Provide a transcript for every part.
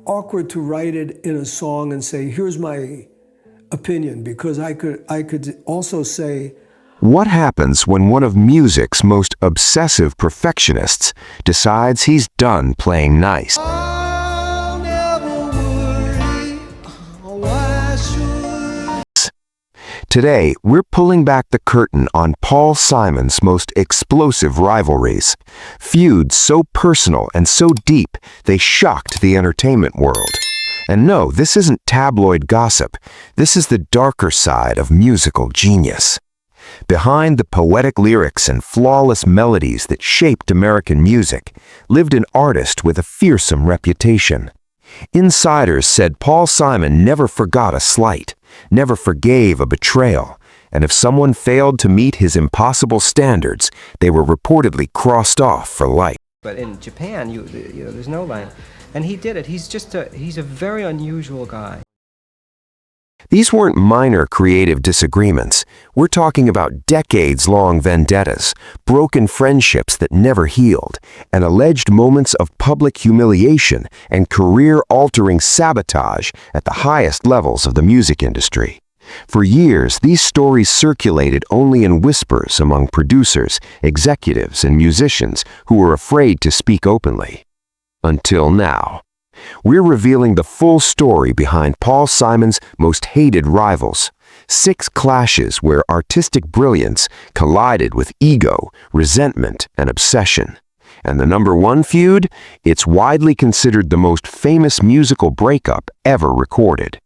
awkward to write it in a song and say, here's my opinion, because I could also say, What happens when one of music's most obsessive perfectionists decides he's done playing nice? I'll never worry, why should... Today, we're pulling back the curtain on Paul Simon's most explosive rivalries. Feuds so personal and so deep, they shocked the entertainment world. And no, this isn't tabloid gossip. This is the darker side of musical genius. Behind the poetic lyrics and flawless melodies that shaped American music lived an artist with a fearsome reputation. Insiders said Paul Simon never forgot a slight, never forgave a betrayal, and if someone failed to meet his impossible standards, they were reportedly crossed off for life. But in Japan, there's no line. And he did it. He's a very unusual guy. These weren't minor creative disagreements. We're talking about decades-long vendettas, broken friendships that never healed, and alleged moments of public humiliation and career-altering sabotage at the highest levels of the music industry. For years, these stories circulated only in whispers among producers, executives, and musicians who were afraid to speak openly. Until now. We're revealing the full story behind Paul Simon's most hated rivals. 6 clashes where artistic brilliance collided with ego, resentment, and obsession. And the #1 feud? It's widely considered the most famous musical breakup ever recorded.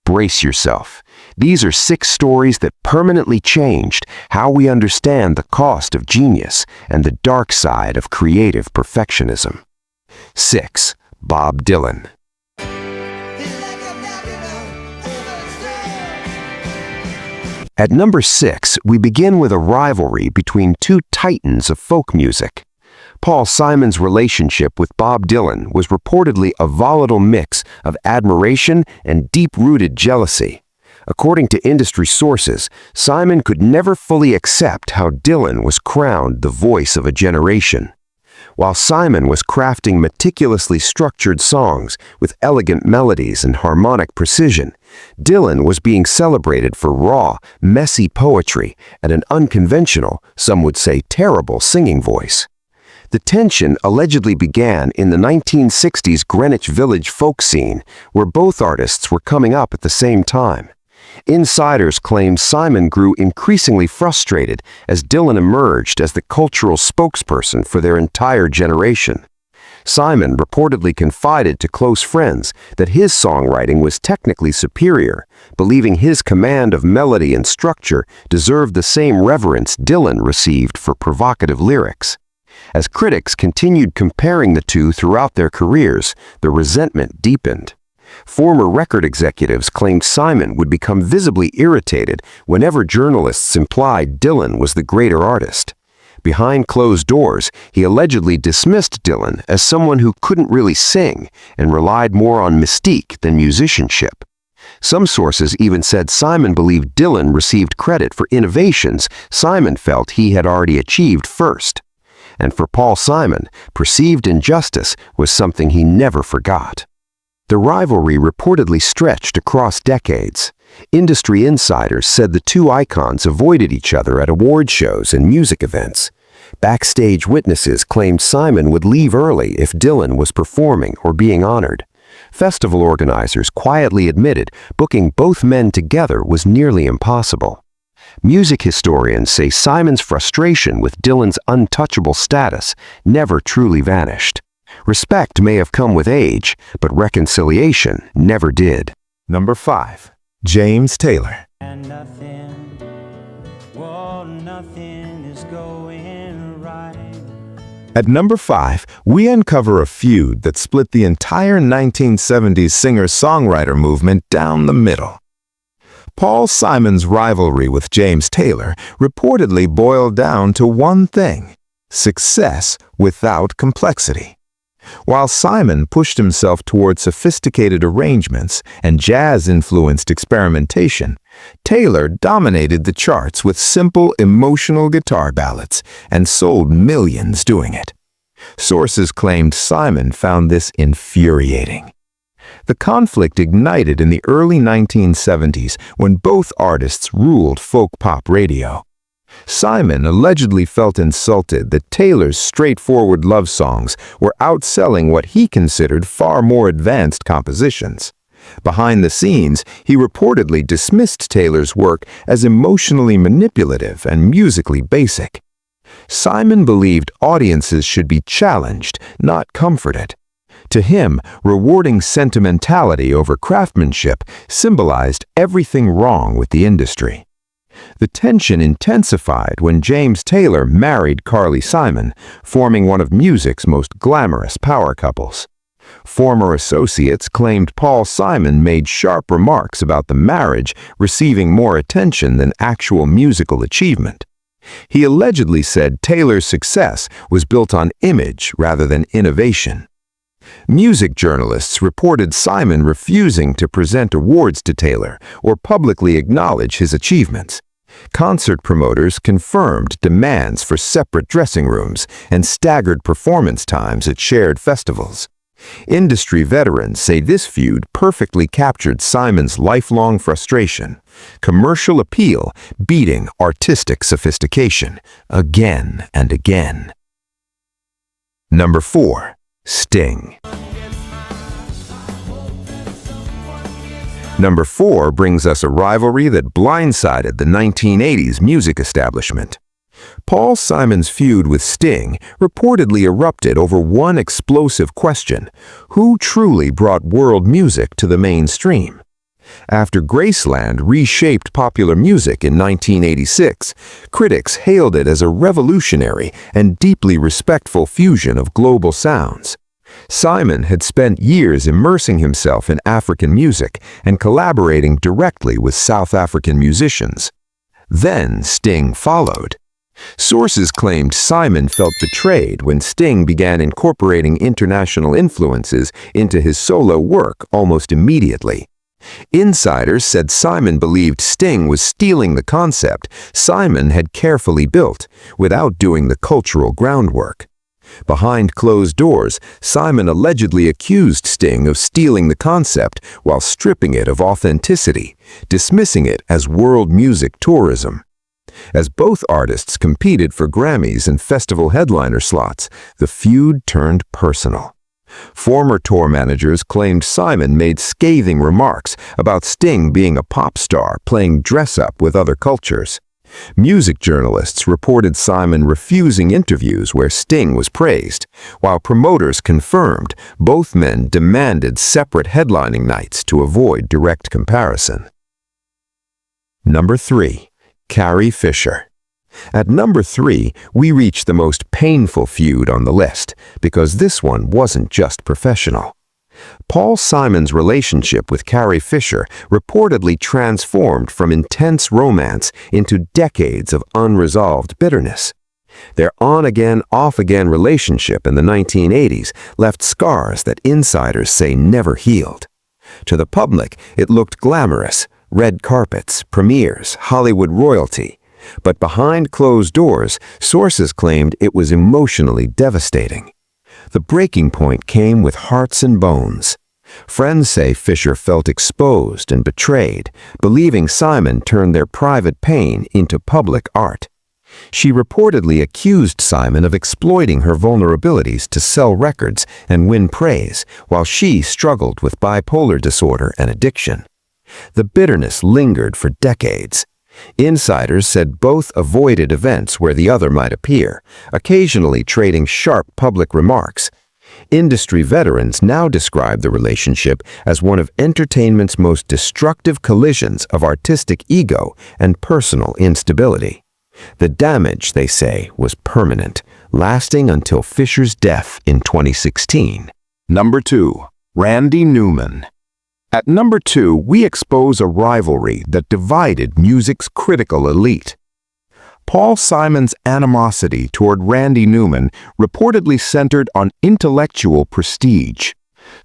Brace yourself. These are 6 stories that permanently changed how we understand the cost of genius and the dark side of creative perfectionism. 6. Bob Dylan. At number 6, we begin with a rivalry between 2 titans of folk music. Paul Simon's relationship with Bob Dylan was reportedly a volatile mix of admiration and deep-rooted jealousy. According to industry sources, Simon could never fully accept how Dylan was crowned the voice of a generation. While Simon was crafting meticulously structured songs with elegant melodies and harmonic precision, Dylan was being celebrated for raw, messy poetry and an unconventional, some would say terrible, singing voice. The tension allegedly began in the 1960s Greenwich Village folk scene, where both artists were coming up at the same time. Insiders claimed Simon grew increasingly frustrated as Dylan emerged as the cultural spokesperson for their entire generation. Simon reportedly confided to close friends that his songwriting was technically superior, believing his command of melody and structure deserved the same reverence Dylan received for provocative lyrics. As critics continued comparing the two throughout their careers, the resentment deepened. Former record executives claimed Simon would become visibly irritated whenever journalists implied Dylan was the greater artist. Behind closed doors, he allegedly dismissed Dylan as someone who couldn't really sing and relied more on mystique than musicianship. Some sources even said Simon believed Dylan received credit for innovations Simon felt he had already achieved first. And for Paul Simon, perceived injustice was something he never forgot. The rivalry reportedly stretched across decades. Industry insiders said the two icons avoided each other at award shows and music events. Backstage witnesses claimed Simon would leave early if Dylan was performing or being honored. Festival organizers quietly admitted booking both men together was nearly impossible. Music historians say Simon's frustration with Dylan's untouchable status never truly vanished. Respect may have come with age, but reconciliation never did. Number 5. James Taylor. And nothing is going right. At number 5, we uncover a feud that split the entire 1970s singer-songwriter movement down the middle. Paul Simon's rivalry with James Taylor reportedly boiled down to one thing: success without complexity. While Simon pushed himself toward sophisticated arrangements and jazz-influenced experimentation, Taylor dominated the charts with simple, emotional guitar ballads and sold millions doing it. Sources claimed Simon found this infuriating. The conflict ignited in the early 1970s when both artists ruled folk pop radio. Simon allegedly felt insulted that Taylor's straightforward love songs were outselling what he considered far more advanced compositions. Behind the scenes, he reportedly dismissed Taylor's work as emotionally manipulative and musically basic. Simon believed audiences should be challenged, not comforted. To him, rewarding sentimentality over craftsmanship symbolized everything wrong with the industry. The tension intensified when James Taylor married Carly Simon, forming one of music's most glamorous power couples. Former associates claimed Paul Simon made sharp remarks about the marriage receiving more attention than actual musical achievement. He allegedly said Taylor's success was built on image rather than innovation. Music journalists reported Simon refusing to present awards to Taylor or publicly acknowledge his achievements. Concert promoters confirmed demands for separate dressing rooms and staggered performance times at shared festivals. Industry veterans say this feud perfectly captured Simon's lifelong frustration. Commercial appeal beating artistic sophistication again and again. Number 4. Sting. Number 4 brings us a rivalry that blindsided the 1980s music establishment. Paul Simon's feud with Sting reportedly erupted over one explosive question: who truly brought world music to the mainstream? After Graceland reshaped popular music in 1986, critics hailed it as a revolutionary and deeply respectful fusion of global sounds. Simon had spent years immersing himself in African music and collaborating directly with South African musicians. Then Sting followed. Sources claimed Simon felt betrayed when Sting began incorporating international influences into his solo work almost immediately. Insiders said Simon believed Sting was stealing the concept Simon had carefully built without doing the cultural groundwork. Behind closed doors, Simon allegedly accused Sting of stealing the concept while stripping it of authenticity, dismissing it as world music tourism. As both artists competed for Grammys and festival headliner slots, the feud turned personal. Former tour managers claimed Simon made scathing remarks about Sting being a pop star playing dress-up with other cultures. Music journalists reported Simon refusing interviews where Sting was praised, while promoters confirmed both men demanded separate headlining nights to avoid direct comparison. Number 3. Carrie Fisher. At number 3, we reach the most painful feud on the list, because this one wasn't just professional. Paul Simon's relationship with Carrie Fisher reportedly transformed from intense romance into decades of unresolved bitterness. Their on-again, off-again relationship in the 1980s left scars that insiders say never healed. To the public, it looked glamorous: red carpets, premieres, Hollywood royalty. But behind closed doors, sources claimed it was emotionally devastating. The breaking point came with Hearts and Bones. Friends say Fisher felt exposed and betrayed, believing Simon turned their private pain into public art. She reportedly accused Simon of exploiting her vulnerabilities to sell records and win praise, while she struggled with bipolar disorder and addiction. The bitterness lingered for decades. Insiders said both avoided events where the other might appear, occasionally trading sharp public remarks. Industry veterans now describe the relationship as one of entertainment's most destructive collisions of artistic ego and personal instability. The damage, they say, was permanent, lasting until Fisher's death in 2016. Number 2. Randy Newman. At number 2, we expose a rivalry that divided music's critical elite. Paul Simon's animosity toward Randy Newman reportedly centered on intellectual prestige.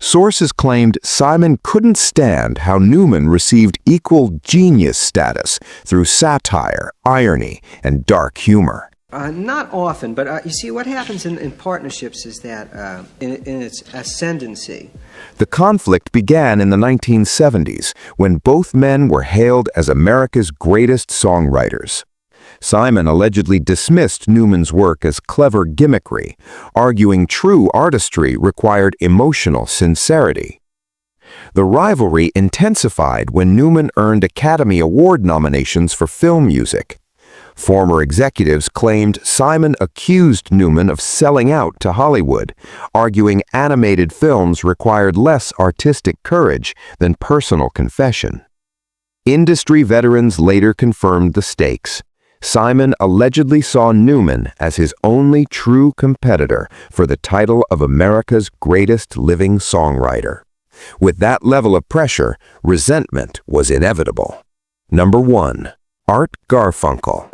Sources claimed Simon couldn't stand how Newman received equal genius status through satire, irony, and dark humor. Not often, but you see, what happens in partnerships is that in its ascendancy, The conflict began in the 1970s when both men were hailed as America's greatest songwriters. Simon allegedly dismissed Newman's work as clever gimmickry, arguing true artistry required emotional sincerity. The rivalry intensified when Newman earned Academy Award nominations for film music. Former executives claimed Simon accused Newman of selling out to Hollywood, arguing animated films required less artistic courage than personal confession. Industry veterans later confirmed the stakes. Simon allegedly saw Newman as his only true competitor for the title of America's greatest living songwriter. With that level of pressure, resentment was inevitable. Number 1. Art Garfunkel.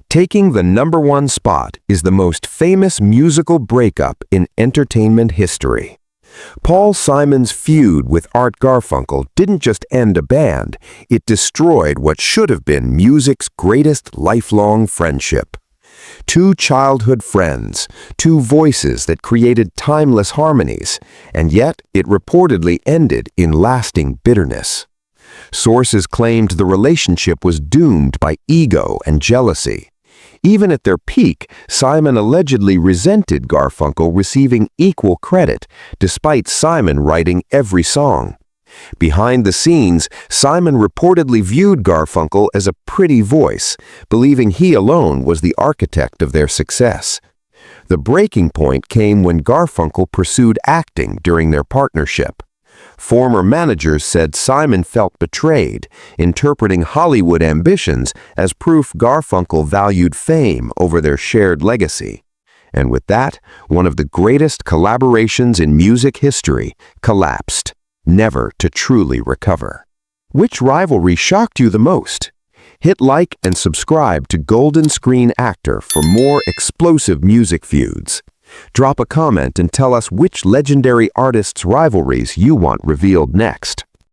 Taking the number 1 spot is the most famous musical breakup in entertainment history. Paul Simon's feud with Art Garfunkel didn't just end a band, it destroyed what should have been music's greatest lifelong friendship. Two childhood friends, two voices that created timeless harmonies, and yet it reportedly ended in lasting bitterness. Sources claimed the relationship was doomed by ego and jealousy. Even at their peak, Simon allegedly resented Garfunkel receiving equal credit, despite Simon writing every song. Behind the scenes, Simon reportedly viewed Garfunkel as a pretty voice, believing he alone was the architect of their success. The breaking point came when Garfunkel pursued acting during their partnership. Former managers said Simon felt betrayed, interpreting Hollywood ambitions as proof Garfunkel valued fame over their shared legacy. And with that, one of the greatest collaborations in music history collapsed, never to truly recover. Which rivalry shocked you the most? Hit like and subscribe to Golden Screen Actor for more explosive music feuds. Drop a comment and tell us which legendary artists' rivalries you want revealed next.